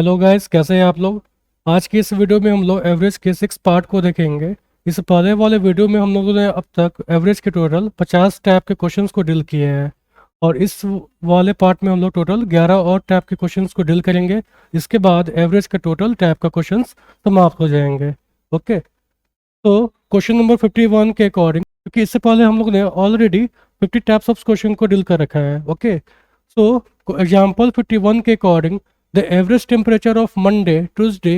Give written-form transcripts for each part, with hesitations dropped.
Hello guys, कैसे हैं आप लोग। आज की इस वीडियो में हम लोग एवरेज के 6 पार्ट को देखेंगे। इस पहले वाले वीडियो में हम लोगों ने अब तक एवरेज के टोटल 50 टाइप के क्वेश्चंस को डील किए हैं। और इस वाले पार्ट में हम लोग टोटल 11 और टाइप के क्वेश्चंस को डील करेंगे। इसके बाद एवरेज का टोटल टाइप का क्वेश्चंस समाप्त हो जाएंगे। ओके, तो क्वेश्चन नंबर 51 के अकॉर्डिंग, क्योंकि इससे पहले हम लोग ने ऑलरेडी 50 टाइप्स ऑफ क्वेश्चन को डील कर रखा है। ओके, सो एग्जाम्पल 51 के according, the average temperature of Monday, Tuesday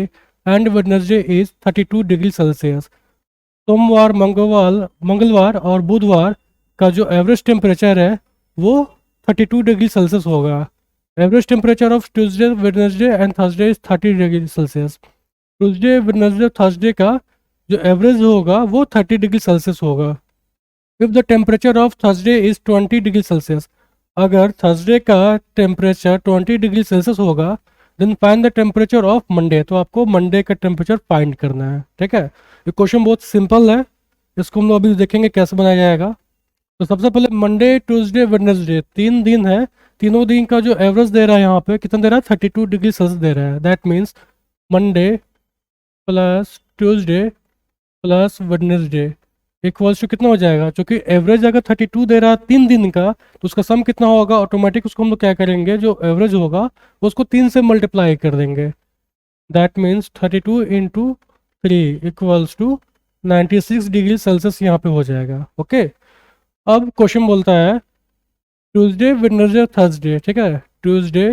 and Wednesday is 32 degree Celsius. सोमवार, मंगलवार और बुधवार का जो एवरेज टेम्परेचर है वो 32 डिग्री सेल्सियस होगा। Average temperature of Tuesday, Wednesday and Thursday is 30 degree Celsius. Tuesday, Wednesday, Thursday का जो एवरेज होगा वो 30 डिग्री सेल्सियस होगा। If the temperature of Thursday is 20 degree Celsius, अगर थर्सडे का टेम्परेचर 20 डिग्री सेल्सियस होगा, then find the temperature of Monday. तो आपको मंडे का टेम्परेचर फाइंड करना है। ठीक है, ये क्वेश्चन बहुत सिंपल है। इसको हम लोग अभी देखेंगे कैसे बनाया जाएगा। तो सबसे पहले मंडे, ट्यूसडे, वेडनेसडे 3 दिन है। तीनों दिन का जो एवरेज दे रहा है यहाँ पे कितना दे रहा है, 32 डिग्री सेल्सियस दे रहा है। That means Monday plus Tuesday plus Wednesday equals to कितना हो जाएगा, क्योंकि एवरेज अगर 32 दे रहा है 3 दिन का, तो उसका सम कितना होगा, ऑटोमेटिक उसको हम लोग क्या करेंगे, जो एवरेज होगा उसको 3 से मल्टीप्लाई कर देंगे। That means 32 into 3 equals to 96 degree Celsius यहाँ पे हो जाएगा। ओके, अब क्वेश्चन बोलता है ट्यूसडे, वेडनेसडे, थर्सडे। ठीक है, Tuesday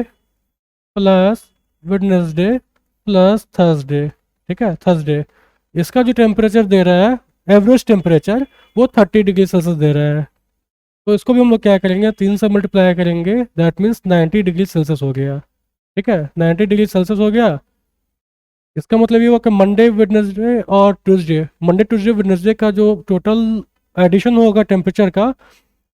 plus Wednesday plus Thursday. ठीक है, थर्सडे इसका जो टेम्परेचर दे रहा है एवरेज टेम्परेचर वो 30 डिग्री सेल्सियस दे रहा है। तो इसको भी हम लोग क्या करेंगे, 3 से मल्टीप्लाई करेंगे। दैट मीन्स 90 डिग्री सेल्सियस हो गया। ठीक है, 90 डिग्री सेल्सियस हो गया। इसका मतलब ये हुआ कि मंडे, वेडनेसडे और ट्यूसडे, मंडे, ट्यूसडे, वेडनेसडे का जो टोटल एडिशन होगा टेम्परेचर का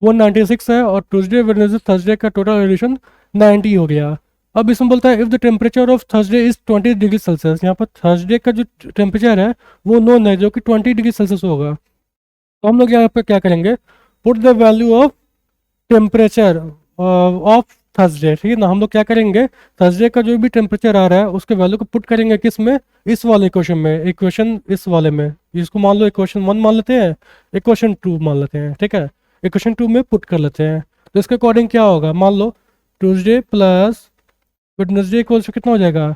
वो 96 है, और ट्यूसडे, वेडनेसडे, थर्सडे का टोटल एडिशन 90 हो गया। अब इसमें बोलता है if the temperature of Thursday is 20 degree Celsius. यहाँ पर थर्सडे का जो टेम्परेचर है वो नोन है, जो कि 20 डिग्री सेल्सियस होगा। तो हम लोग यहाँ पे क्या करेंगे, put the value of temperature of Thursday. ठीक है ना, हम लोग क्या करेंगे, थर्सडे का जो भी टेम्परेचर आ रहा है उसके वैल्यू को पुट करेंगे किस में, इस वाले इक्वेशन में, इक्वेशन इस वाले में। इसको मान लो इक्वेशन 1 मान लेते हैं, इक्वेशन 2 मान लेते हैं। ठीक है, इक्वेशन 2 में पुट कर लेते हैं। तो इसके अकॉर्डिंग क्या होगा, मान लो ट्यूसडे प्लस वेडनेसडे इक्वल्स कितना हो जाएगा,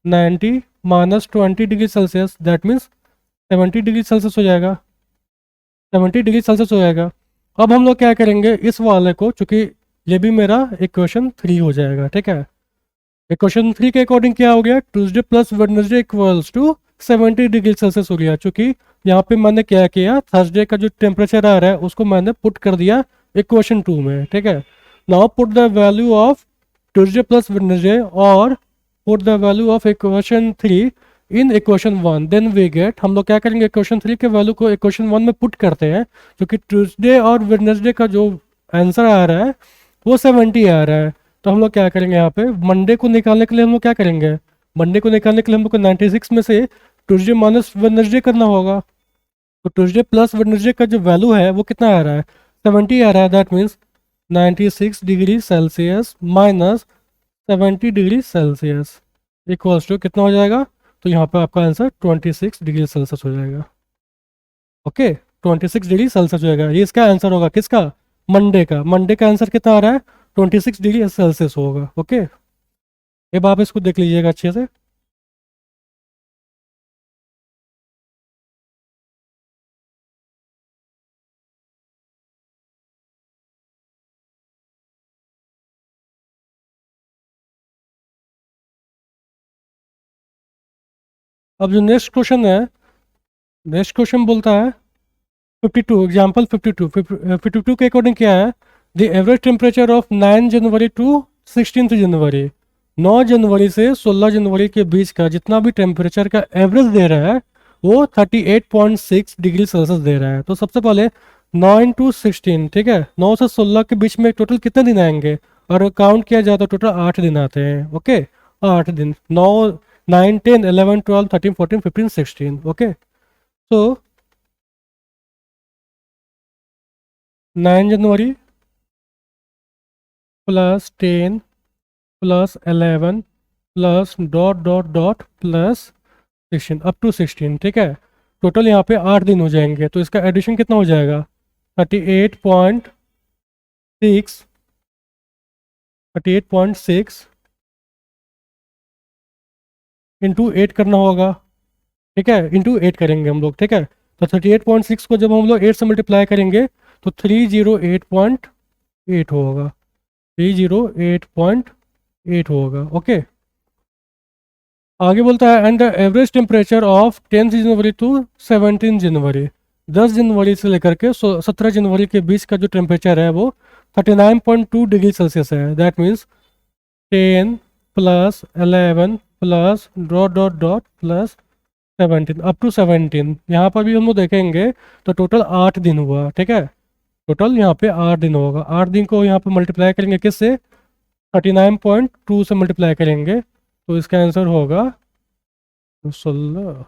90 minus 20 degree Celsius. That means 70 degree Celsius हो जाएगा, 70 डिग्री सेल्सियस हो जाएगा। अब हम लोग क्या करेंगे, इस वाले को, चूंकि ये भी मेरा इक्वेशन 3 हो जाएगा। ठीक है, इक्वेशन 3 के अकॉर्डिंग क्या हो गया, Tuesday plus Wednesday equals to 70 degree Celsius हो गया। चूंकि यहाँ पे मैंने क्या किया, थर्सडे का जो टेम्परेचर आ रहा है उसको मैंने पुट कर दिया इक्वेशन 2 में। ठीक है, now put the value of Tuesday plus Wednesday और put the value of equation 3 in equation 1, then we get, हम लोग क्या करेंगे, इक्वेशन 3 के वैल्यू को इक्वेशन 1 में पुट करते हैं। क्योंकि ट्यूसडे और वेडनेसडे का जो आंसर आ रहा है वो 70 आ रहा है। तो हम लोग क्या करेंगे, यहाँ पे मंडे को निकालने के लिए हम लोग क्या करेंगे, मंडे को निकालने के लिए हम लोग को 96 में से ट्यूसडे माइनस वेडनेसडे करना होगा। तो ट्यूसडे प्लस वेडनेसडे का जो वैल्यू है वो कितना आ रहा है, 70 आ रहा है। That means 96 degree Celsius minus 70 degree Celsius equals to कितना हो जाएगा, तो यहाँ पे आपका आंसर 26 डिग्री सेल्सियस हो जाएगा। ओके, 26 डिग्री सेल्सियस हो जाएगा। ये इसका आंसर होगा, किसका, मंडे का। मंडे का आंसर कितना आ रहा है, 26 डिग्री सेल्सियस होगा। ओके, अब आप इसको देख लीजिएगा अच्छे से। अब जो नेक्स्ट क्वेश्चन है, नेक्स्ट क्वेश्चन बोलता है 52, एग्जाम्पल 52, 52 के अकॉर्डिंग क्या है, the average temperature of 9 January to 16 January, 9 जनवरी से 16 जनवरी के बीच का जितना भी टेम्परेचर का एवरेज दे रहा है वो 38.6 डिग्री सेल्सियस दे रहा है। तो सबसे पहले 9 इंटू 16, ठीक है, 9 से 16 के बीच में टोटल कितने दिन आएंगे, और काउंट किया जाए तो टोटल 8 दिन आते हैं। ओके, 8 दिन, 9, 9, 10, 11, 12, 13, 14, 15, 16। ओके, तो 9 जनवरी plus 10 plus 11 plus dot dot dot plus 16 up to 16, ठीक है। टोटल यहाँ पे 8 दिन हो जाएंगे, तो इसका एडिशन कितना हो जाएगा? 38.6, 38.6 इंटू 8 करना होगा, ठीक है। इंटू 8 करेंगे हम लोग, ठीक है। तो 38.6 को जब हम लोग 8 से मल्टीप्लाई करेंगे तो 308.8 होगा, 308.8 होगा, ओके। आगे बोलता है and the average temperature of 10 January to 17 January, 10 जनवरी से लेकर के 17 जनवरी के बीच का जो टेम्परेचर है वो 39.2 डिग्री सेल्सियस है। That means 10 plus 11 plus dot dot dot plus 17 up to 17। यहाँ पर भी हम लोग देखेंगे तो टोटल 8 दिन हुआ, ठीक है। टोटल यहाँ पे 8 दिन होगा, 8 दिन को यहाँ पे मल्टीप्लाई करेंगे किससे? 39.2 से मल्टीप्लाई करेंगे, तो इसका आंसर होगा 16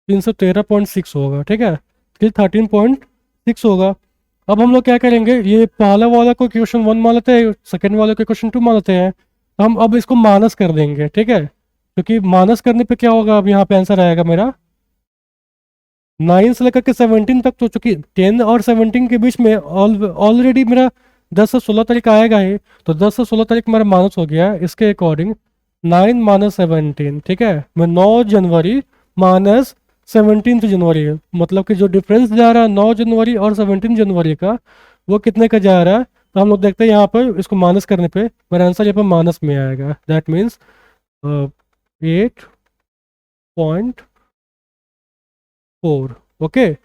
313.6 होगा, ठीक है। फिर 13.6 होगा। अब हम लोग क्या करेंगे, ये पहला वाला को क्वेश्चन 1 मान लेते हैं, सेकेंड वाले को क्वेश्चन 2 मान लेते हैं। तो हम अब इसको माइनस कर देंगे, ठीक है। क्योंकि माइनस करने पे क्या होगा, अब यहाँ पे आंसर आएगा मेरा 9 से लेकर के 17 तक, तो चूंकि 10 और 17 के बीच में ऑलरेडी मेरा 10 से 16 तारीख आएगा ही, तो 10 से 16 तारीख मेरा माइनस हो गया। इसके अकॉर्डिंग 9 माइनस 17, ठीक है। मैं 9 जनवरी माइनस 17 जनवरी, मतलब कि जो डिफरेंस जा रहा है 9 जनवरी और 17 जनवरी का, वो कितने का जा रहा है। तो हम लोग देखते हैं यहाँ पर इसको माइनस करने पे मेरा आंसर यहाँ पर माइनस में आएगा। That means 8.4, okay.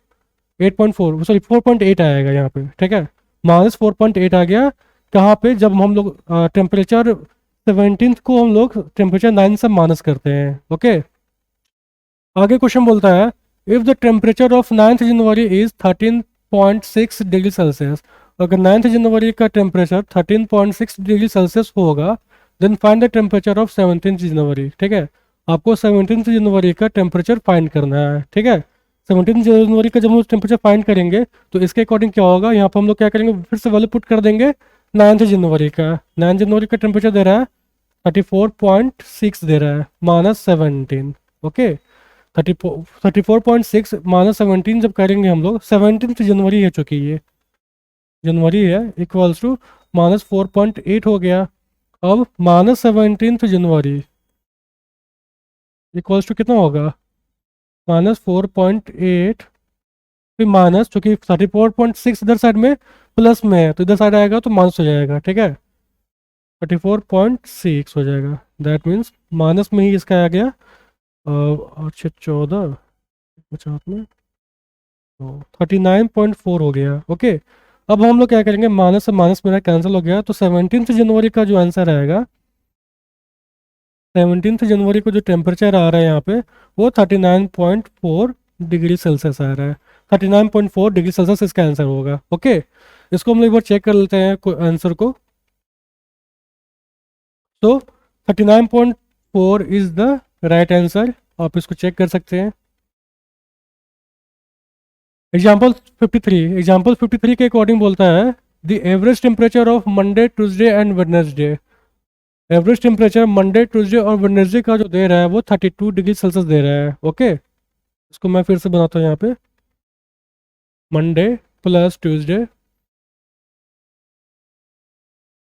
8.4 सॉरी 4.8 आएगा यहाँ पे, ठीक है। माइनस 4.8 आ गया। कहाँ पे? जब हम लोग टेम्परेचर 17 को हम लोग टेम्परेचर 9 से माइनस करते हैं, ओके। आगे क्वेश्चन बोलता है if the temperature of 9th January is 13.6 degree Celsius, अगर 9th जनवरी का टेम्परेचर 13.6 डिग्री सेल्सियस होगा, then find the temperature of 17th January, ठीक है। आपको 17th जनवरी का टेम्परेचर फाइंड करना है, ठीक है। 17 जनवरी का जब हम टेम्परेचर फाइंड करेंगे तो इसके अकॉर्डिंग क्या होगा, यहाँ पर हम लोग क्या करेंगे, फिर से वैल्यू पुट कर देंगे 9th जनवरी का। 9 जनवरी का टेम्परेचर दे रहा है 34.6 दे रहा है माइनस 17, ओके। 34.6 माइनस 17 जब करेंगे हम लोग, 17 जनवरी है चूँकि ये जनवरी है, इक्वल्स टू माइनस 4.8 हो गया। अब माइनस 17 जनवरी इक्वल्स टू कितना होगा, माइनस 4.8 फिर माइनस, चूँकि 34.6 इधर साइड में प्लस में है तो इधर साइड आएगा तो माइनस हो जाएगा, ठीक है। 34.6 हो जाएगा। दैट मीन्स माइनस में ही इसका आ गया 14 50 में, तो 39.4 हो गया, ओके। अब हम लोग क्या करेंगे, माइनस से माइनस मेरा कैंसिल हो गया, तो 17 जनवरी का जो आंसर आएगा, 17 जनवरी को जो टेम्परेचर आ रहा है यहाँ पे वो 39.4 डिग्री सेल्सियस आ रहा है। 39.4 डिग्री सेल्सियस इसका आंसर होगा, ओके। इसको हम लोग एक बार चेक कर लेते हैं आंसर को। तो 39.4 इज द राइट आंसर, आप इसको चेक कर सकते हैं। एग्जाम्पल 53 के अकॉर्डिंग बोलता है the average temperature of Monday Tuesday and Wednesday. Average temperature Monday Tuesday और वेडनेसडे का जो दे रहा है वो 32 डिग्री सेल्सियस दे रहा है, ओके। इसको मैं फिर से बनाता हूँ यहाँ पे, Monday plus Tuesday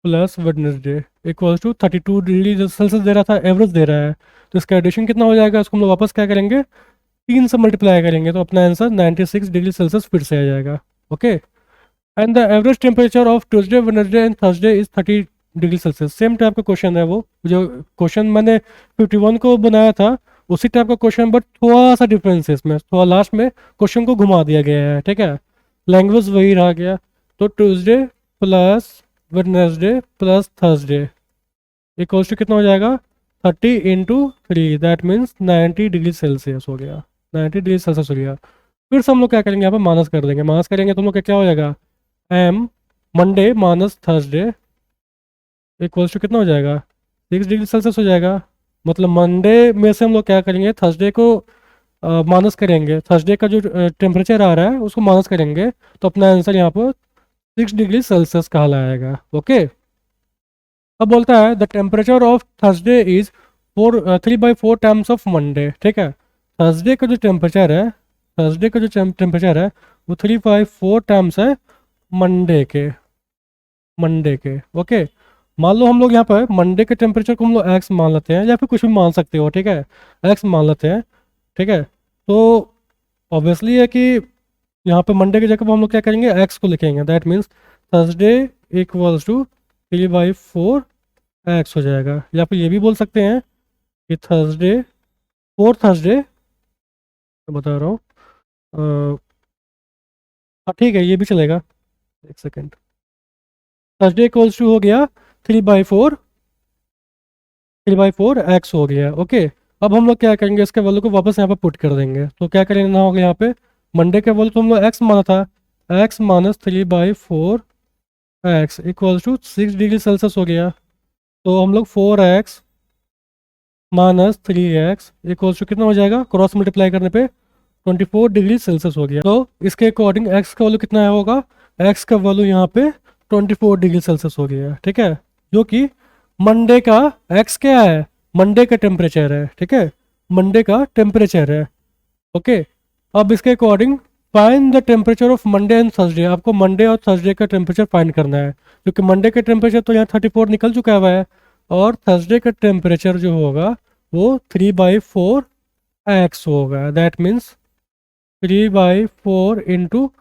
plus Wednesday equals to 32 degree Celsius दे रहा था, एवरेज दे रहा है। तो इसका एडिशन कितना हो जाएगा, इसको हम लोग वापस क्या करेंगे, 3 से मल्टीप्लाई करेंगे, तो अपना आंसर 96 डिग्री सेल्सियस फिर से आ जाएगा, okay. And the average temperature of Tuesday Wednesday and Thursday is 30 degree Celsius. Same type का क्वेश्चन है, वो जो क्वेश्चन मैंने 51 को बनाया था उसी टाइप का क्वेश्चन, बट थोड़ा सा डिफरेंस है इसमें, थोड़ा लास्ट में क्वेश्चन को घुमा दिया गया है, ठीक है। लैंग्वेज वही रह गया। तो Tuesday plus Wednesday plus Thursday equals to कितना हो जाएगा, 30 into 3, that means 90 degree Celsius हो गया, 90 डिग्री सेल्सियस हो गया। फिर से हम लोग क्या करेंगे, यहाँ पर माइनस कर देंगे, माइनस करेंगे तो हम लोग क्या हो जाएगा, M Monday minus Thursday equals to कितना हो जाएगा, 6 डिग्री सेल्सियस हो जाएगा। मतलब मंडे में से हम लोग क्या करेंगे, थर्सडे को माइनस करेंगे, थर्सडे का जो टेम्परेचर आ रहा है उसको माइनस करेंगे, तो अपना आंसर यहाँ पर 6 डिग्री सेल्सियस कहलाएगा। ओके, अब बोलता है the temperature of Thursday is 3/4 times of Monday. ठीक है, थर्सडे का जो टेम्परेचर है, थर्सडे का जो टेम्परेचर है वो 3/4 टाइम्स है मंडे के, मंडे के। ओके, मान लो हम लोग यहाँ पर मंडे के टेम्परेचर को हम लोग एक्स मान लेते हैं, या फिर कुछ भी मान सकते हो। ठीक है, एक्स मान लेते हैं। ठीक है, तो ऑब्वियसली है कि यहाँ पे मंडे की जगह पर हम लोग क्या करेंगे, एक्स को लिखेंगे। That means Thursday equals to 3/4 X हो जाएगा। या फिर ये भी बोल सकते हैं कि थर्सडे, फोर थर्सडे, बता रहा हूँ, हाँ ठीक है, ये भी चलेगा। एक सेकेंड, थर्सडे इक्वल्स टू हो गया 3/4 एक्स हो गया। ओके, अब हम लोग क्या करेंगे, इसके वैल्यू को वापस यहाँ पे पुट कर देंगे। तो क्या करेंगे ना, होगा यहाँ पे मंडे के वैल्यू तो हम लोग एक्स माना था, X minus 3/4 X equals to 6 degree Celsius हो गया। तो हम लोग 4x minus 3x equals to कितना हो जाएगा, क्रॉस मल्टीप्लाई करने पे 24 डिग्री सेल्सियस हो गया। तो इसके अकॉर्डिंग x का वैल्यू कितना होगा, x का वैल्यू यहाँ पे 24 डिग्री सेल्सियस हो गया। ठीक है, जो कि मंडे का x क्या है, मंडे का टेम्परेचर है। ठीक है, मंडे का टेम्परेचर है। ओके, अब इसके according find the temperature of Monday and Thursday. आपको मंडे और थर्सडे का टेम्परेचर फाइंड करना है, क्योंकि मंडे का टेम्परेचर तो यहाँ 34 निकल चुका हुआ है, और थर्सडे का टेम्परेचर जो होगा वो 3/4 एक्स होगा। That means 3/4 into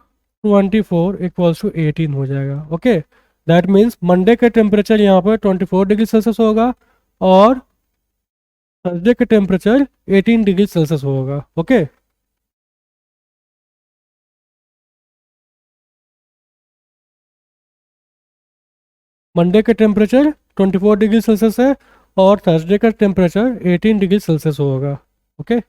24 equals to 18 हो जाएगा। ओके, दैट मीन्स मंडे का टेम्परेचर यहाँ पर 24 डिग्री सेल्सियस होगा, और थर्सडे का टेम्परेचर 18 डिग्री सेल्सियस होगा। ओके, मंडे का टेम्परेचर 24 डिग्री सेल्सियस है, और थर्सडे का टेम्परेचर 18 डिग्री सेल्सियस होगा। Okay,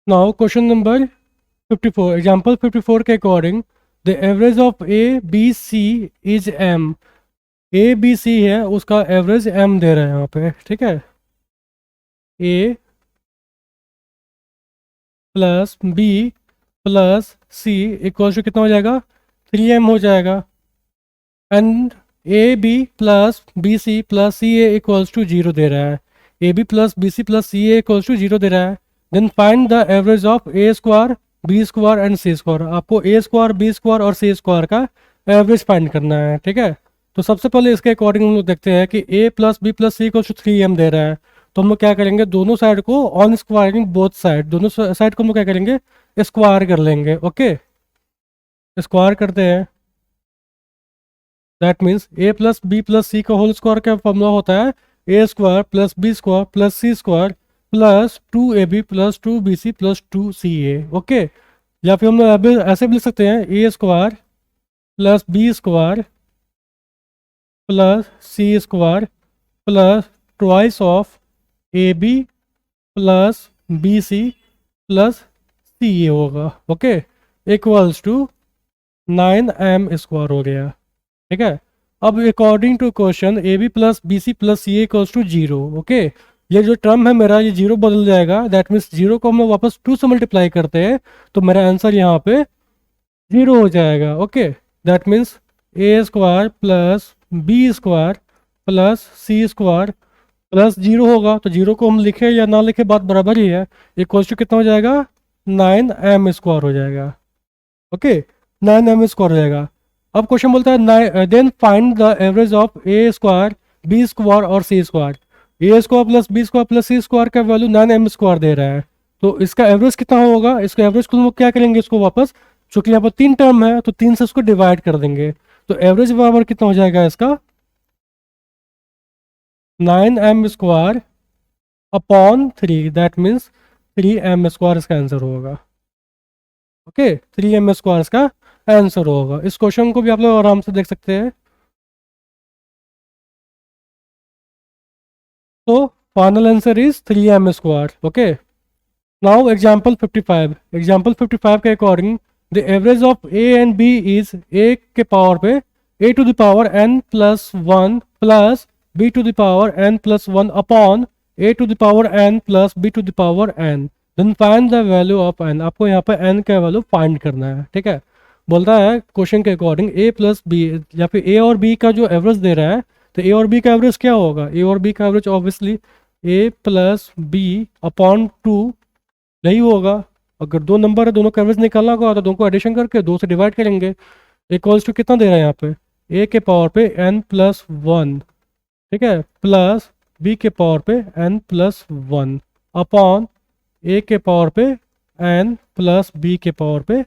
now question number 54, example 54 के according the average of A B C is M. A B सी है, उसका एवरेज एम दे रहा है यहाँ पे। ठीक है, A plus B plus C equal to कितना हो जाएगा, 3m हो जाएगा। And A B plus B C plus C A equals to 0 दे रहा है। A B plus B C plus C A equals to 0 दे रहा है। Then find the average of A square B square and C square. आपको A square B square और C square का average find करना है। ठीक है, तो सबसे पहले इसके अकॉर्डिंग हम लोग देखते हैं कि A plus B plus C equals to 3m दे रहा है। तो हम लोग क्या करेंगे, दोनों साइड को ऑन स्क्वायरिंग बोथ साइड, दोनों साइड को हम लोग क्या करेंगे, स्क्वायर कर लेंगे। ओके, स्क्वायर करते हैं। That means A plus B plus C का होल स्क्वायर का फॉर्मूला होता है A square plus B square plus C square plus 2ab plus 2bc plus 2ca। Okay, या फिर हम लोग ऐसे भी लिख सकते हैं A square plus B square plus C square plus twice of A B plus B C plus C A होगा। Okay, equals to 9m square हो गया। ठीक है, अब according to question A B plus B C plus C equals to 0। Okay, ये जो term है मेरा, ये 0 बदल जाएगा। दैट मीन्स 0 को हम लोग वापस 2 से मल्टीप्लाई करते हैं, तो मेरा आंसर यहाँ पे 0 हो जाएगा। Okay, that means A square plus B square plus C square plus 0 होगा, तो 0 को हम लिखे या ना लिखे बात बराबर ही है। इक्वल्स टू कितना हो जाएगा, 9m स्क्वायर हो जाएगा। ओके, 9m स्क्वायर हो जाएगा। अब क्वेश्चन बोलता है then find the average of A square B square और C square. A square plus B square plus C square का वैल्यू 9m स्क्वायर दे रहा है, तो इसका एवरेज कितना होगा। इसका एवरेज को हम लोग क्या करेंगे, इसको वापस, चूंकि यहाँ पर 3 टर्म है तो 3 से इसको डिवाइड कर देंगे, तो एवरेज बराबर कितना हो जाएगा इसका, 9m square upon 3। That means 3m square इसका आंसर होगा। ओके, 3m स्क्वायर इसका आंसर होगा। इस क्वेश्चन को भी आप लोग आराम से देख सकते हैं। तो final answer is 3m square. Okay, now example 55, example 55 के according the average of A and B is A के पावर पे A to the power N plus one plus B to the power N plus one upon A to the power N plus B to the power N, then find the value of N. आपको यहाँ पे N का value find करना है, ठीक है। बोलता है क्वेश्चन के अकॉर्डिंग ए प्लस बी या फिर ए और बी का जो एवरेज दे रहा है, तो ए और बी का एवरेज क्या होगा? ए और बी का एवरेज ऑब्वियसली ए प्लस बी अपॉन टू यही होगा। अगर दो नंबर है, दोनों का एवरेज निकालना होगा तो दोनों को एडिशन करके दो से डिवाइड करेंगे। इक्वल्स टू कितना दे रहा है यहाँ पे? ए के पावर पे एन प्लस वन, ठीक है, प्लस बी के पावर पे एन प्लस वन अपॉन ए के पावर पे एन प्लस बी के पावर पे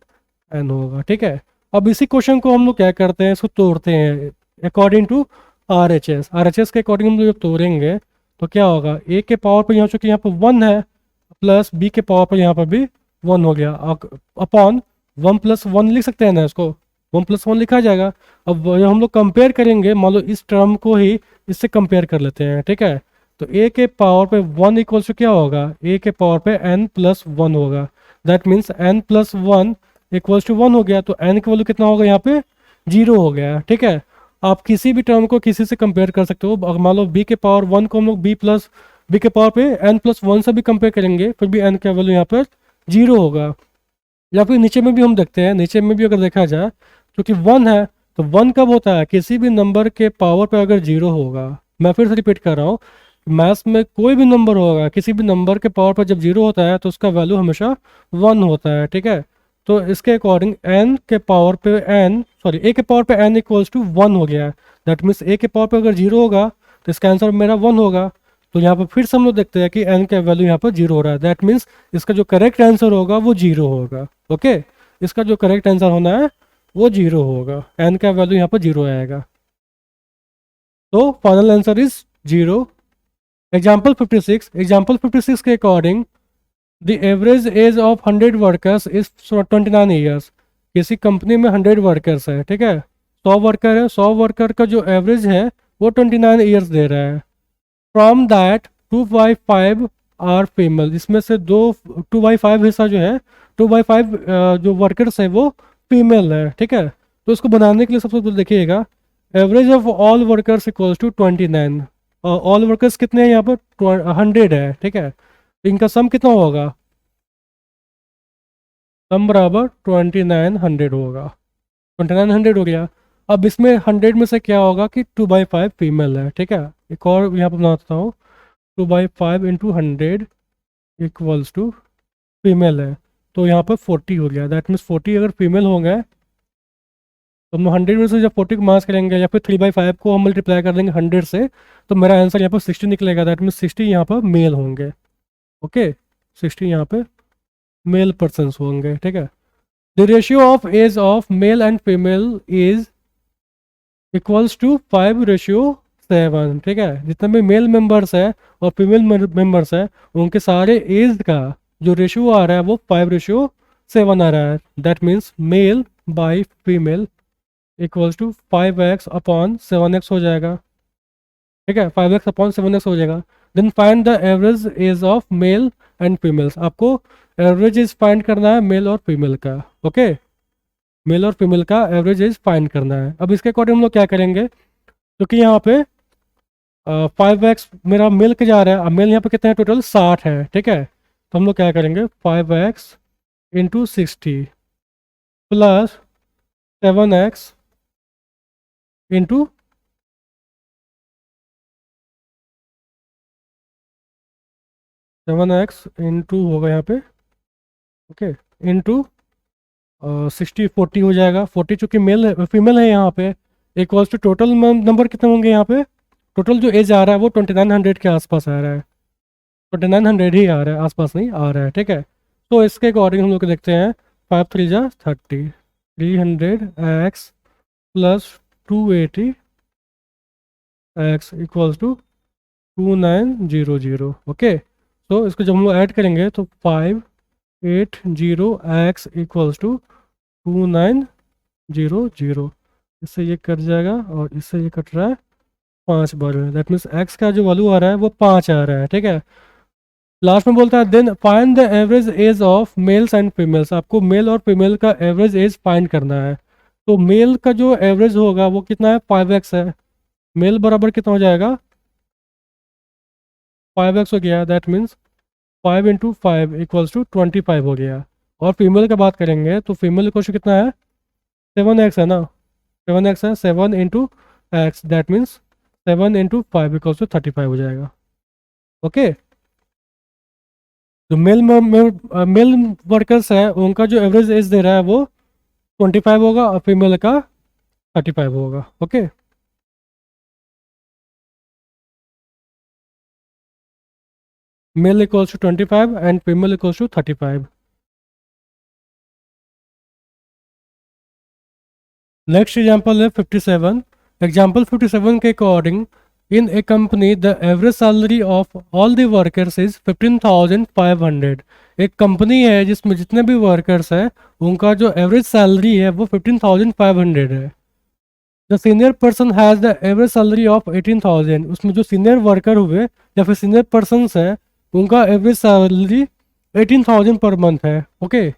एन होगा, ठीक है। अब इसी क्वेश्चन को हम लोग क्या करते हैं, इसको तोड़ते हैं according to R H S के अकॉर्डिंग हम लोग जब तोड़ेंगे तो क्या होगा? ए के पावर पे यहाँ चूंकि यहाँ पे वन है प्लस बी के पावर पे यहाँ पर भी वन हो गया अपॉन वन प्लस वन लिख सकते हैं ना इसको, वन प्लस वन लिखा जाएगा। अब हम लोग कंपेयर करेंगे, मान लो इस टर्म को ही इससे कंपेयर कर लेते हैं, ठीक है। तो ए के पावर पे वन इक्वल्स टू क्या होगा? ए के पावर पे एन प्लस वन होगा। That means N plus one equals to one हो गया, तो एन की वैल्यू कितना होगा यहाँ पे? जीरो हो गया, ठीक है। आप किसी भी टर्म को किसी से कंपेयर कर सकते हो। मान लो बी के पावर वन को हम लोग बी के पावर पे एन प्लस वन से भी कंपेयर करेंगे, फिर भी एन का वैल्यू यहाँ पर जीरो होगा। या फिर नीचे में भी हम देखते हैं, नीचे में भी अगर देखा जाए क्योंकि वन है तो वन कब होता है? किसी भी नंबर के पावर पे अगर जीरो होगा। मैं फिर से रिपीट कर रहा हूँ, मैथ्स में कोई भी नंबर होगा, किसी भी नंबर के पावर पर जब जीरो होता है तो उसका वैल्यू हमेशा वन होता है, ठीक है। तो इसके अकॉर्डिंग एन के पावर पे ए के पावर पे एन इक्वल्स टू वन हो गया है। दैट मीन्स ए के पावर पे अगर जीरो होगा तो इसका आंसर मेरा वन होगा। तो यहाँ पर फिर से हम लोग देखते हैं कि एन का वैल्यू यहाँ पर जीरो हो रहा है। दैट मीन्स इसका जो करेक्ट आंसर होगा वो जीरो होगा, ओके। इसका जो करेक्ट आंसर होना है वो जीरो होगा, एन का वैल्यू यहाँ पर जीरो आएगा। तो final answer is zero. Example 56 के according the average age of 100 workers is 29 years. किसी कंपनी में 100 वर्कर्स है, ठीक है, 100 वर्कर है, 100 वर्कर का जो एवरेज है वो 29 ईयर्स दे रहा है। फ्रॉम दैट 2/5 आर फीमेल, इसमें से 2/5 हिस्सा जो है, 2/5 जो वर्कर्स है वो फीमेल है, ठीक है। तो इसको बनाने के लिए सबसे पहले देखिएगा, average of all workers equals to 29। All workers कितने हैं यहाँ पर? 100 है, ठीक है। इनका सम कितना होगा? सम बराबर 2900 होगा। 2900 हो गया। अब इसमें 100 में से क्या होगा कि 2/5 फीमेल है, ठीक है। एक और यहाँ पर बनाता हूँ, 2/5 इंटू 100 इक्वल्स टू फीमेल है, तो यहाँ पर 40 हो गया। दैट मीन्स 40 अगर फीमेल होंगे तो हम 100 में से जब 40 को मास करेंगे या फिर 3/5 को हम मल्टीप्लाई कर देंगे 100 से, तो मेरा आंसर यहाँ पर 60 निकलेगा। दैट मीन्स 60 यहाँ पर मेल होंगे, ओके। 60 यहाँ पे मेल पर्सन होंगे, ठीक है। The ratio of age of male and female is equals to 5:7, ठीक है। जितने भी मेल मेंबर्स है और फीमेल मेंबर्स है उनके सारे एज का जो रेशियो आ रहा है वो 5:7 आ रहा है। That means male by female equals to 5x upon 7x हो जाएगा, ठीक है। 5x अपॉन 7x हो जाएगा। Then find the average age of male and females. आपको एवरेज एज फाइंड करना है मेल और फीमेल का, ओके। मेल और फीमेल का एवरेज एज फाइंड करना है। अब इसके अकॉर्डिंग हम लोग क्या करेंगे, क्योंकि यहाँ पे 5x मेरा मेल के जा रहा है। अब मेल यहाँ पे कितना है? टोटल 60 है, ठीक है। तो हम लोग क्या करेंगे, 5x into 60 plus 7x into 7x into होगा यहाँ पे, ओके, इंटू 60 40 हो जाएगा। 40 चूँकि मेल है, फीमेल है यहाँ पे, इक्वल्स टू टोटल नंबर कितने होंगे यहाँ पे? टोटल जो एज आ रहा है वो 2900 के आसपास आ रहा है, 2900 ही आ रहा है, आसपास नहीं आ रहा है, ठीक है। तो इसके अकॉर्डिंग हम लोग देखते हैं, 5 3 जा 30, 300x plus 280 x equals to 2900, okay. तो इसको जब हम लोग ऐड करेंगे तो 580x इक्वल्स टू 2900। इससे ये कट जाएगा और इससे ये कट रहा है 5 बार में। दैट मीन्स x का जो वैल्यू आ रहा है वो 5 आ रहा है, ठीक है। लास्ट में बोलता है then find the average age of males and females, आपको मेल और फीमेल का एवरेज एज फाइंड करना है। तो मेल का जो एवरेज होगा वो कितना है, 5x है। मेल बराबर कितना हो जाएगा, 5x हो गया, that means 5 into 5 equals to 25 हो गया। और फीमेल का बात करेंगे तो फीमेल क्वेश्चन कितना है, 7x है ना, 7x है, 7 into X that means 7 into 5 equals to 35 हो जाएगा। ओके, जो मेल वर्कर्स है उनका जो एवरेज एज दे रहा है वो 25 होगा और फीमेल का 35 होगा। Okay, male equals to 25 and female equals to 35। Next example है 57। एग्जाम्पल 57 के according in a company the average salary of all the workers is 15,500। एक कंपनी है जिसमें जितने भी वर्कर्स हैं उनका जो एवरेज सैलरी है वो 15,500 है। The senior person has the average salary of 18,000। उसमें जो सीनियर वर्कर हुए या फिर सीनियर पर्सन है उनका एवरेज सैलरी 18,000 पर मंथ है। Okay,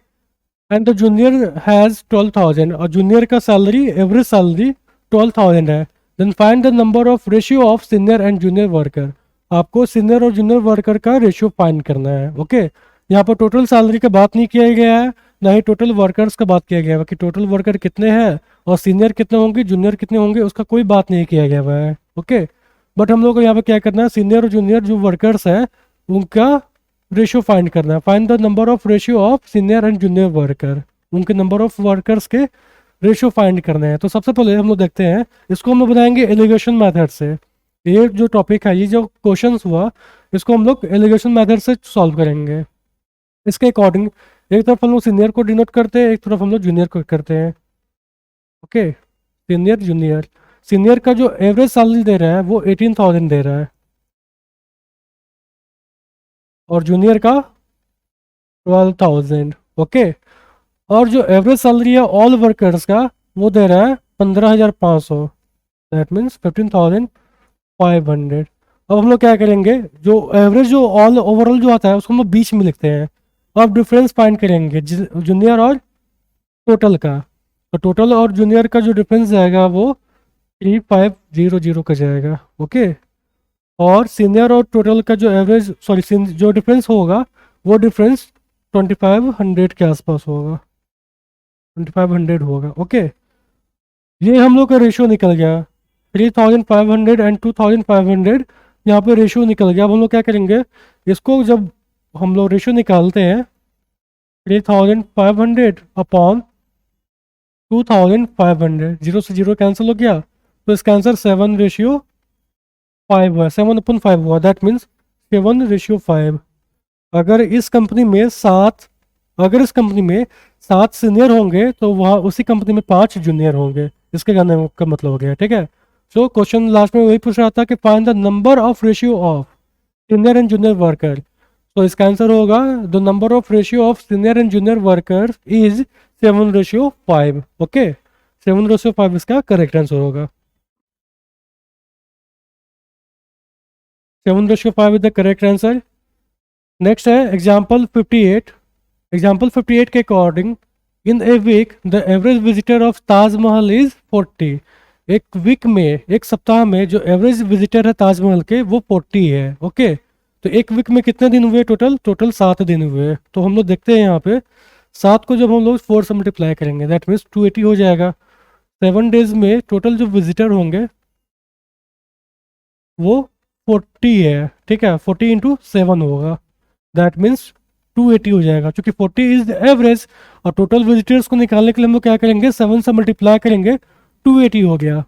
and the junior has 12,000 और जूनियर का सैलरी एवरेज सैलरी 12,000 है। Then find the number of ratio of senior and junior worker. आपको सीनियर और जूनियर वर्कर का रेशियो फाइंड करना है। ओके, यहाँ पर टोटल सैलरी का बात नहीं किया गया है, ना ही टोटल वर्कर्स का बात किया गया है कि टोटल वर्कर कितने हैं और सीनियर कितने होंगे जूनियर कितने होंगे, उसका कोई बात नहीं किया गया हुआ है। ओके, बट हम लोग को यहाँ पे क्या करना है, सीनियर और जूनियर जो वर्कर्स हैं उनका रेशियो फाइंड करना है। Find the number of ratio of senior and junior worker, उनके नंबर ऑफ वर्कर्स के रेशियो फाइंड करने हैं। तो सबसे पहले हम लोग देखते हैं, इसको हम लोग बनाएंगे एलिगेशन मेथड से। ये जो टॉपिक है, ये जो क्वेश्चन हुआ, इसको हम लोग एलिगेशन मेथड से सॉल्व करेंगे। इसके अकॉर्डिंग एक तरफ हम लोग सीनियर को डिनोट करते हैं, एक तरफ हम लोग जूनियर को करते हैं। ओके, सीनियर जूनियर, सीनियर का जो एवरेज सैलरी दे रहा है वो 18,000 दे रहा है और जूनियर का 12,000। ओके, और जो एवरेज सैलरी है ऑल वर्कर्स का वो दे रहा है 15,500, दैट मीन्स 15,500। अब हम लोग क्या करेंगे, जो एवरेज जो ऑल ओवरऑल जो आता है उसको हम लोग बीच में लिखते हैं। अब डिफरेंस फाइंड करेंगे जूनियर और टोटल का। तो टोटल और जूनियर का जो डिफरेंस जाएगा वो 3500 का जाएगा। ओके, और सीनियर और टोटल का जो एवरेज सॉरी जो डिफरेंस होगा वो डिफरेंस 2500 के आसपास होगा, 2500 होगा। ओके, ये हम लोग का रेशियो निकल गया, 3,500 एंड 2,500 यहाँ पे रेशियो निकल गया। अब हम लोग क्या करेंगे, इसको जब हम लोग रेशियो निकालते हैं 3,500 अपॉन 2,500, जीरो से जीरो कैंसिल हो गया, तो इसका आंसर 7:5 हुआ, 7/5 हुआ, दैट मीन्स 7:5। अगर इस कंपनी में अगर इस कंपनी में 7 सीनियर होंगे तो वहाँ उसी कंपनी में 5 जूनियर होंगे, इसके कहने का मतलब हो गया। ठीक है, सो क्वेश्चन लास्ट में वही पूछ रहा था कि find the number of ratio of senior and junior worker. तो इसका आंसर होगा the number of ratio of senior and junior worker is 7:5। Okay, 7:5 इसका करेक्ट आंसर होगा। 7:5 is the correct answer. Next है एग्जाम्पल 58। एग्जाम्पल 58 के according in a week the average visitor of Taj Mahal is 40। एक week में, एक सप्ताह में जो एवरेज विजिटर है ताजमहल के वो 40 है। ओके, तो एक वीक में कितने दिन हुए, टोटल 7 दिन हुए। तो हम लोग देखते हैं यहाँ पे 7 को जब हम लोग 4 से मल्टीप्लाई करेंगे दैट मीन्स 280 हो जाएगा। 7 डेज में टोटल जो विजिटर होंगे वो 40 है। ठीक है, 40 इंटू 7 होगा, दैट मीन्स 280 हो जाएगा। क्योंकि 40 इज द एवरेज और टोटल विजिटर्स को निकालने के लिए हम लोग क्या करेंगे, 7 से मल्टीप्लाई करेंगे, 280 हो गया।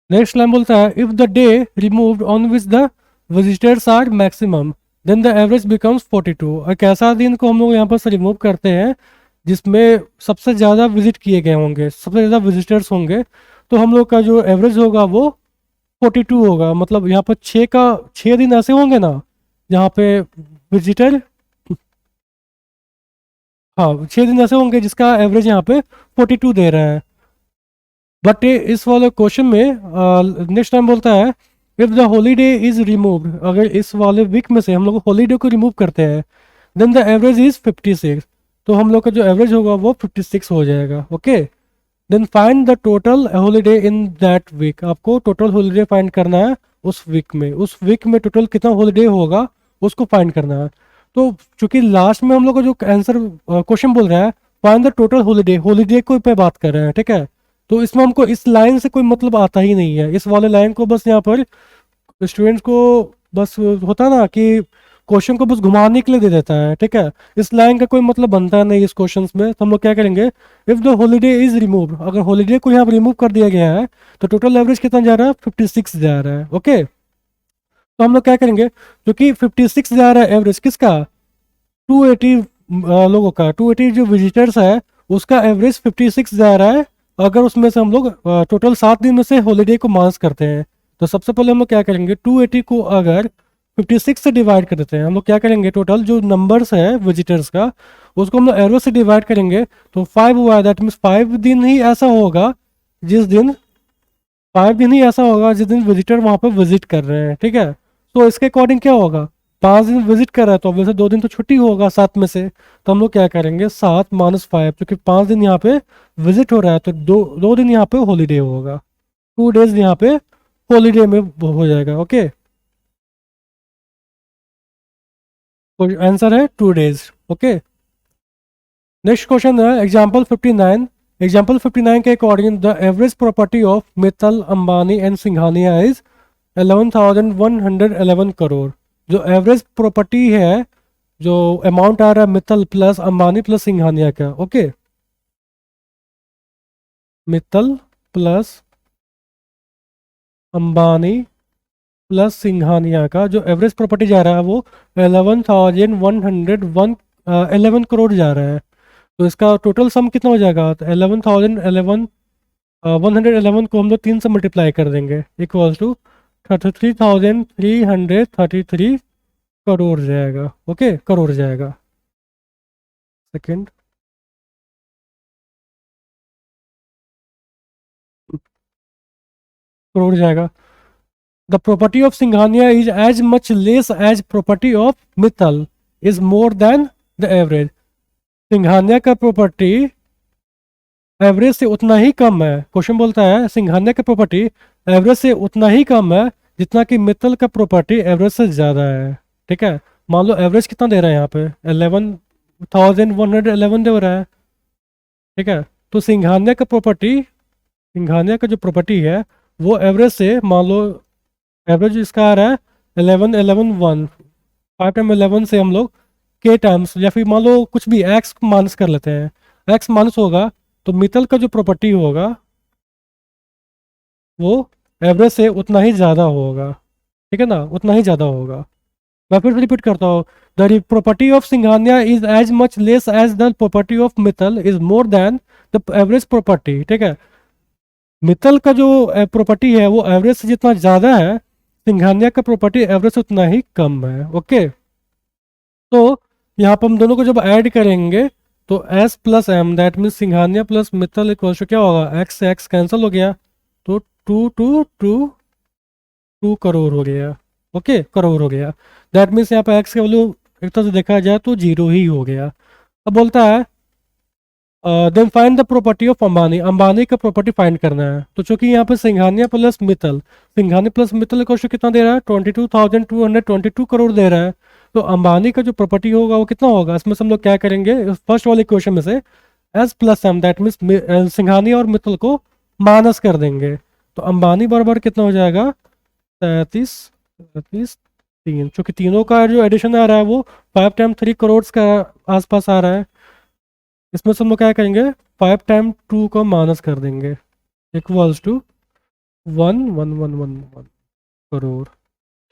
नेक्स्ट लाइन बोलता है if the day removed on which the visitors are maximum then the average becomes 42। एक ऐसा दिन को हम लोग यहाँ पर से रिमूव करते हैं जिसमें सबसे ज़्यादा विजिट किए गए होंगे, सबसे ज़्यादा विजिटर्स होंगे, तो हम लोग का जो एवरेज होगा वो 42 होगा। मतलब यहाँ पर 6 दिन ऐसे होंगे ना जहाँ पे विजिटर, हाँ 6 दिन ऐसे होंगे जिसका एवरेज यहाँ पे 42 दे रहा है। बट इस वाले क्वेश्चन में नेक्स्ट टाइम बोलता है if the holiday is removed, अगर इस वाले वीक में से हम लोग हॉलीडे को रिमूव करते हैं, देन द एवरेज इज 56, तो हम लोग का जो एवरेज होगा वो 56 हो जाएगा। Okay, then find the total holiday in that week, आपको टोटल हॉलीडे फाइंड करना है उस वीक में, उस वीक में टोटल कितना हॉलीडे होगा उसको फाइंड करना है। तो चूंकि लास्ट में हम लोग को जो आंसर क्वेश्चन बोल रहा है find the total holiday, holiday को पे बात कर रहे हैं, ठीक है। तो इसमें हमको इस लाइन से कोई मतलब आता ही नहीं है, इस वाले लाइन को बस यहाँ पर स्टूडेंट्स को बस होता है ना कि क्वेश्चन को बस घुमाने के लिए दे देता है, ठीक है। इस लाइन का कोई मतलब बनता नहीं इस क्वेश्चंस में, तो हम लोग क्या करेंगे, if the holiday is remove, अगर हॉलीडे को यहाँ पर रिमूव कर दिया गया है तो टोटल एवरेज कितना जा रहा है, 56 जा रहा है। ओके, तो हम लोग क्या करेंगे, क्योंकि 56 जा रहा है एवरेज किसका, 280 लोगों का, 280 जो विजिटर्स है उसका एवरेज 56 जा रहा है। अगर उसमें से हम लोग टोटल 7 दिन में से हॉलीडे को माइनस करते हैं, तो सबसे पहले हम लोग क्या करेंगे, 280 को अगर 56 से डिवाइड कर देते हैं, हम लोग क्या करेंगे, टोटल जो नंबर्स है विजिटर्स का उसको हम लोग एरो से डिवाइड करेंगे, तो 5 हुआ है, दैट मीन्स 5 दिन ही ऐसा होगा जिस दिन, 5 दिन ही ऐसा होगा जिस दिन विजिटर वहां पर विजिट कर रहे हैं, ठीक है। तो इसके अकॉर्डिंग क्या होगा, 5 दिन विजिट कर रहा है तो वैसे 2 दिन तो छुट्टी होगा 7 में से, तो हम लोग क्या करेंगे 7 - 5, क्योंकि 5 दिन यहाँ पे विजिट हो रहा है तो दो दिन यहाँ पे हॉलीडे होगा, 2 डेज यहाँ पे हॉलीडे में हो जाएगा। ओके, तो आंसर है 2 डेज। ओके, नेक्स्ट क्वेश्चन है एग्जाम्पल 59। एग्जाम्पल 59 के according the average property of Mittal, Ambani and Singhania is 11,111 crore. जो एवरेज प्रॉपर्टी है, जो अमाउंट आ रहा है मित्तल प्लस अंबानी प्लस सिंघानिया का, okay, Mittal plus Ambani plus Singhania का जो एवरेज प्रॉपर्टी जा रहा है वो 11,111 करोड़ जा रहा है। तो इसका टोटल सम कितना हो जाएगा, तो 111 को हम लोग 3 से मल्टीप्लाई कर देंगे, इक्वल्स टू 33,333 करोड़ जाएगा। ओके, करोड़ जाएगा। सेकंड, करोड़ जाएगा। The property of Singhania is as much less as property of Mittal is more than the average. Singhania का प्रॉपर्टी एवरेज से उतना ही कम है, क्वेश्चन बोलता है सिंघानिया का प्रॉपर्टी एवरेज से उतना ही कम है जितना कि मित्तल का प्रॉपर्टी एवरेज से ज़्यादा है, ठीक है। मान लो एवरेज कितना दे रहा है यहाँ पे, 11,111 दे रहा है, ठीक है। तो सिंघानिया का प्रॉपर्टी, सिंघानिया का जो प्रॉपर्टी है वो एवरेज से मान लो, एवरेज इसका आ रहा है 11,11,1, 5 टाइम 11 से हम लोग के टाइम्स या फिर मान लो कुछ भी एक्स माइनस कर लेते हैं, एक्स माइनस होगा तो मित्तल का जो प्रॉपर्टी होगा वो एवरेज से उतना ही ज़्यादा होगा, ठीक है ना, उतना ही ज़्यादा होगा। मैं फिर रिपीट करता हूँ, the property of Singhania is as much less as the property of Mittal is more than the average property, ठीक है। मित्तल का जो प्रॉपर्टी है वो एवरेज से जितना ज़्यादा है, सिंघानिया का प्रॉपर्टी एवरेज से उतना ही कम है। ओके, तो यहाँ पर हम दोनों को जब ऐड करेंगे तो S plus M, that means Singhania plus Mittal equal to क्या होगा, एक्स से एक्स कैंसिल हो गया, तो 2 करोड़ हो गया। ओके, करोड़ हो गया, दैट मीन्स यहाँ पे एक्स की वैल्यू एक तरह से देखा जाए तो 0 ही हो गया। अब बोलता है then find the property of Ambani, Ambani का प्रॉपर्टी फाइंड करना है। तो चूंकि यहाँ पे Singhania plus Mittal, Singhania plus Mittal question कितना दे रहा है, 22,222 करोड़ दे रहा है। तो अंबानी का जो प्रॉपर्टी होगा वो कितना होगा, इसमें से हम लोग क्या करेंगे, फर्स्ट वाले क्वेश्चन में से S plus M, that means Singhania और मित्तल को माइनस कर देंगे, तो अंबानी बराबर कितना हो जाएगा, 33 चूंकि तीनों का जो एडिशन आ रहा है वो 5 टाइम 3 करोड़ का आसपास आ रहा है, इसमें से हम लोग क्या करेंगे 5 टाइम 2 को माइनस कर देंगे, इक्वल्स टू 1,1,1,1,1 करोड़,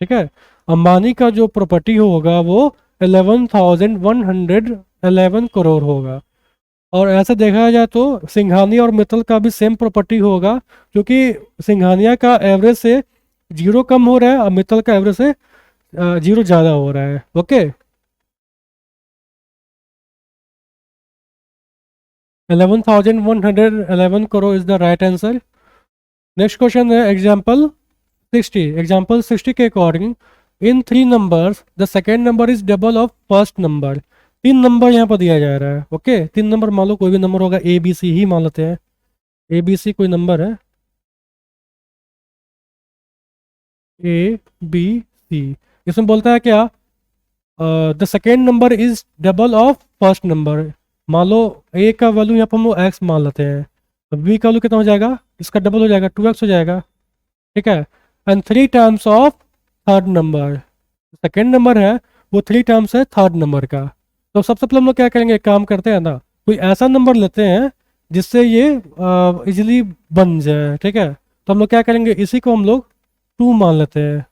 ठीक है। अंबानी का जो प्रॉपर्टी होगा वो 11,111 करोड़ होगा। और ऐसा देखा जाए तो सिंघानिया और मित्तल का भी सेम प्रॉपर्टी होगा, क्योंकि सिंघानिया का एवरेज से 0 कम हो रहा है और मित्तल का एवरेज से 0 ज़्यादा हो रहा है। Okay, 11,111 crore is the right answer. Next question है एग्जाम्पल 60, एग्जाम्पल 60 के according in 3 numbers the second number is double of first number. 3 number यहाँ पर दिया जा रहा है। ओके 3 नंबर मान लो, कोई भी नंबर होगा, ए बी सी ही मान लेते हैं। ए बी सी कोई नंबर है, ए बी सी। इसमें बोलता है क्या, the second number is double of first number. मान लो ए का वैल्यू यहाँ पर हम लोग एक्स मान लेते हैं, तो बी का वैल्यू कितना हो जाएगा, इसका डबल हो जाएगा, 2x हो जाएगा। ठीक है, and 3 times of third number. Second number है वो 3 टाइम्स है थर्ड नंबर का। तो सबसे पहले हम लोग क्या करेंगे, एक काम करते हैं ना, कोई ऐसा नंबर लेते हैं जिससे ये इजीली बन जाए। ठीक है, तो हम लोग क्या करेंगे, इसी को हम लोग 2 मान लेते हैं।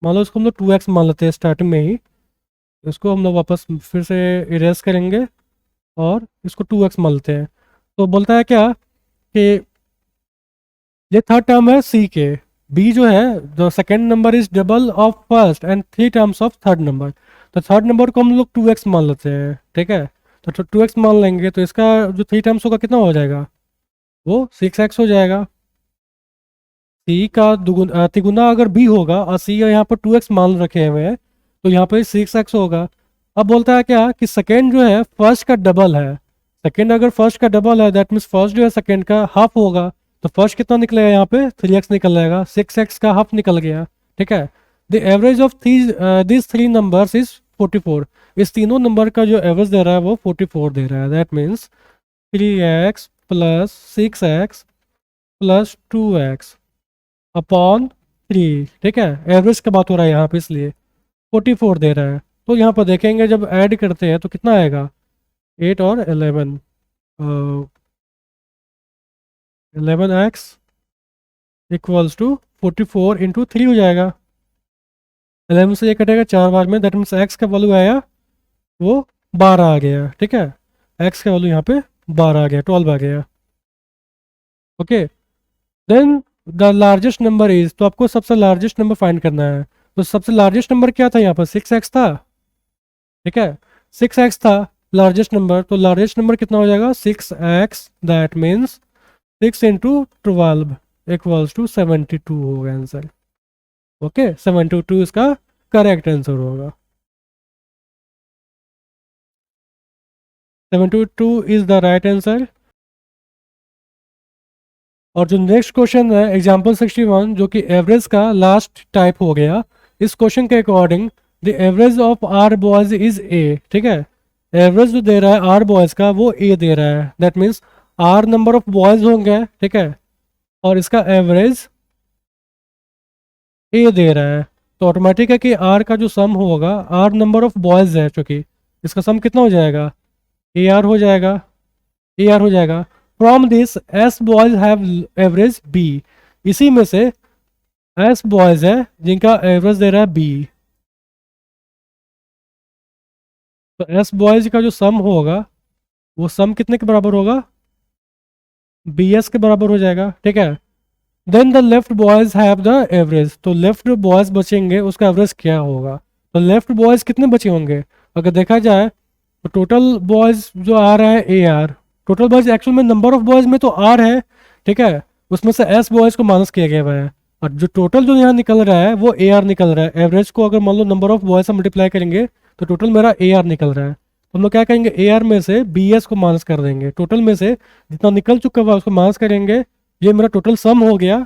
मान लो इसको हम लोग 2x मान लेते हैं स्टार्टिंग में ही। इसको हम लोग वापस फिर से इरेज करेंगे और इसको 2x मान लेते हैं। तो बोलता है क्या कि ये थर्ड टर्म है सी के, बी जो है the second number is double of first and 3 terms of third number. तो थर्ड नंबर को हम लोग 2x मान लेते हैं। ठीक है, तो 2x मान लेंगे तो इसका जो 3 टर्म्स होगा कितना हो जाएगा, वो 6x हो जाएगा। सी का तिगुना अगर बी होगा और सी यहाँ पर 2x मान रखे हुए हैं, तो यहाँ पर 6x होगा। अब बोलता है क्या कि सेकेंड जो है फर्स्ट का डबल है। सेकेंड अगर फर्स्ट का डबल है दैट मीन्स फर्स्ट जो है सेकेंड का हाफ होगा। तो फर्स्ट कितना निकलेगा, यहाँ पे 3x निकल जाएगा, 6x का हाफ निकल गया। ठीक है, the average of this 3 numbers is 44। इस तीनों नंबर का जो एवरेज दे रहा है वो 44 दे रहा है। That means 3x plus 6x plus 2x upon 3। ठीक है, एवरेज का बात हो रहा है यहाँ पे इसलिए 44 दे रहा है। तो यहाँ पर देखेंगे जब ऐड करते हैं तो कितना आएगा, 8 और 11, 11x इक्वल्स टू 44 इंटू 3 हो जाएगा। 11 से ये कटेगा 4 बार में, दैट मीन्स x का वैल्यू आया वो 12 आ गया। ठीक है, x का वैल्यू यहाँ पे 12 आ गया, 12 आ गया। Okay, then the largest number is, तो आपको सबसे लार्जेस्ट नंबर फाइंड करना है। तो सबसे लार्जेस्ट नंबर क्या था, यहाँ पर 6x था। ठीक है, 6x था लार्जेस्ट नंबर, तो लार्जेस्ट नंबर कितना हो जाएगा 6x, that means 6 into 12 equals to 72 होगा आंसर। ओके, 72 इसका करेक्ट आंसर होगा। 72 इज द राइट आंसर। और जो नेक्स्ट क्वेश्चन है एग्जाम्पल 61, जो कि एवरेज का लास्ट टाइप हो गया। इस क्वेश्चन के according the average of R boys is A. ठीक है, एवरेज जो दे रहा है आर बॉयज का वो ए दे रहा है। That means R number of boys होंगे। ठीक है, और इसका एवरेज ए दे रहा है, तो ऑटोमेटिक है कि आर का जो सम होगा, आर नंबर ऑफ बॉयज है चूंकि, इसका सम कितना हो जाएगा, ए आर हो जाएगा, ए आर हो जाएगा। From this S boys have average B. इसी में से एस बॉयज है जिनका एवरेज दे रहा है बी, तो एस बॉयज का जो सम होगा वो सम कितने के बराबर होगा, बी एस के बराबर हो जाएगा। ठीक है, then the left boys have the average, तो लेफ्ट जो बॉयज बचेंगे उसका एवरेज क्या होगा। तो लेफ्ट बॉयज कितने बचे होंगे, अगर देखा जाए तो टोटल बॉयज जो आ रहा है A R, total boys actual में नंबर ऑफ बॉयज में तो आर है। ठीक है, उसमें से एस बॉयज को माइनस किया गया हुआ है, और जो टोटल जो यहाँ निकल रहा है वो ए आर निकल रहा है। एवरेज को अगर मान लो नंबर ऑफ बॉयज से मल्टीप्लाई करेंगे तो टोटल मेरा ए आर निकल रहा है। तो हम लोग क्या करेंगे, ए आर में से बी एस को माइनस कर देंगे, टोटल में से जितना निकल चुका हुआ उसको माइनस करेंगे, ये मेरा टोटल सम हो गया।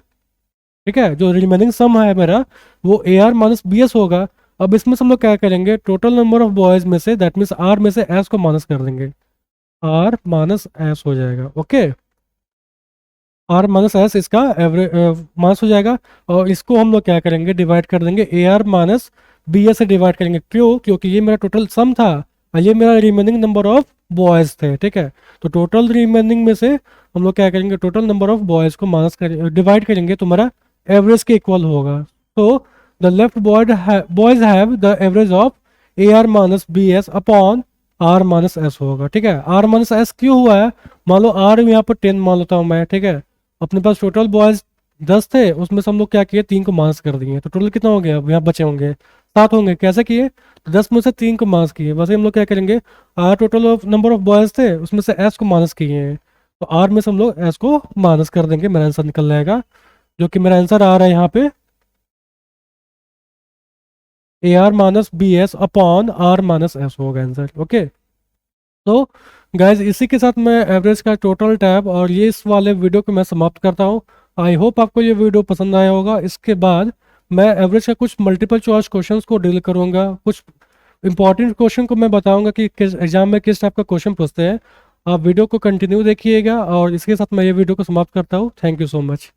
ठीक है, जो रिमेनिंग सम है मेरा वो A R minus B S होगा। अब इसमें से हम लोग क्या करेंगे, टोटल नंबर ऑफ बॉयज में से दैट मीन्स आर में से एस को माइनस कर देंगे, आर माइनस एस हो जाएगा। ओके, आर माइनस एस इसका एवरेज माइनस हो जाएगा, और इसको हम लोग क्या करेंगे, डिवाइड कर देंगे, A R minus B S से डिवाइड करेंगे। क्यों, क्योंकि ये मेरा टोटल सम था और ये मेरा रिमेनिंग नंबर ऑफ बॉयज थे। ठीक है, तो टोटल रिमेनिंग में से हम लोग क्या करेंगे, टोटल नंबर ऑफ बॉयज को माइनस कर डिवाइड करेंगे तो मेरा एवरेज के इक्वल होगा। तो the left boys have the average of A R minus B S upon R minus S होगा। ठीक है, आर माइनस एस क्यों हुआ है, मान लो आर यहाँ पर 10 मान लेता हूँ मैं। ठीक है, अपने पास टोटल बॉयज 10 थे, उसमें से हम लोग क्या किए, 3 को माइनस कर दिए, तो टोटल कितना हो गया, अब यहाँ बचे होंगे 7 होंगे। कैसे किए, तो 10 में से 3 को माइनस किए। वैसे हम लोग क्या करेंगे, R total of number of boys थे उसमें से एस को माइनस किए हैं, तो आर में से हम लोग एस को माइनस कर देंगे, मेरा आंसर निकल जाएगा, जो कि मेरा आंसर आ रहा है यहाँ पे A R minus B S upon R minus S होगा आंसर। ओके, तो गाइज इसी के साथ मैं एवरेज का टोटल टैब और ये इस वाले वीडियो को मैं समाप्त करता हूँ। आई होप आपको ये वीडियो पसंद आया होगा। इसके बाद मैं एवरेज का कुछ मल्टीपल चॉइस क्वेश्चंस को डील करूँगा, कुछ इंपॉर्टेंट क्वेश्चन को मैं बताऊंगा कि किस एग्जाम में किस टाइप का क्वेश्चन पूछते हैं। आप वीडियो को कंटिन्यू देखिएगा और इसके साथ मैं ये वीडियो को समाप्त करता हूँ। Thank you so much.